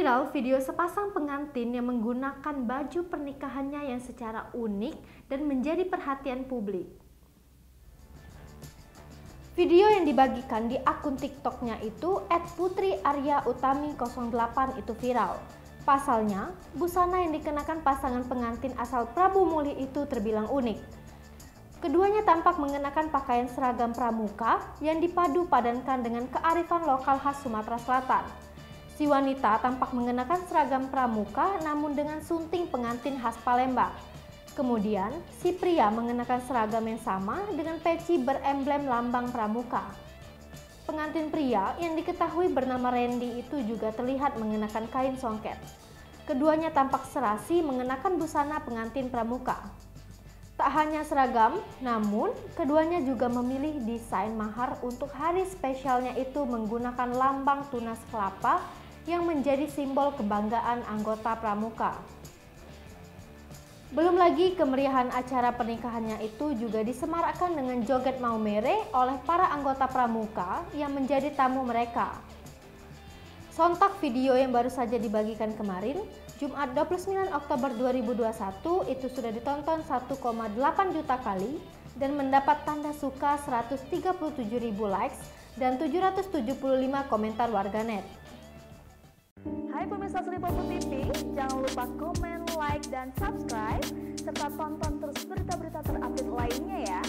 Viral video sepasang pengantin yang menggunakan baju pernikahannya yang secara unik dan menjadi perhatian publik. Video yang dibagikan di akun TikToknya itu @putriaryautami08 itu viral. Pasalnya, busana yang dikenakan pasangan pengantin asal Prabu Muli itu terbilang unik. Keduanya tampak mengenakan pakaian seragam pramuka yang dipadu padankan dengan kearifan lokal khas Sumatera Selatan. Si wanita tampak mengenakan seragam pramuka namun dengan sunting pengantin khas Palembang. Kemudian, si pria mengenakan seragam yang sama dengan peci beremblem lambang pramuka. Pengantin pria yang diketahui bernama Randy itu juga terlihat mengenakan kain songket. Keduanya tampak serasi mengenakan busana pengantin pramuka. Tak hanya seragam, namun keduanya juga memilih desain mahar untuk hari spesialnya itu menggunakan lambang tunas kelapa yang menjadi simbol kebanggaan anggota pramuka. Belum lagi kemeriahan acara pernikahannya itu juga disemarakkan dengan joget maumere oleh para anggota pramuka yang menjadi tamu mereka. Sontak video yang baru saja dibagikan kemarin, Jumat 29 Oktober 2021 itu sudah ditonton 1,8 juta kali dan mendapat tanda suka 137.000 likes dan 775 komentar warganet. Hai pemirsa Selipopo TV, jangan lupa komen, like, dan subscribe serta tonton terus berita-berita terupdate lainnya ya.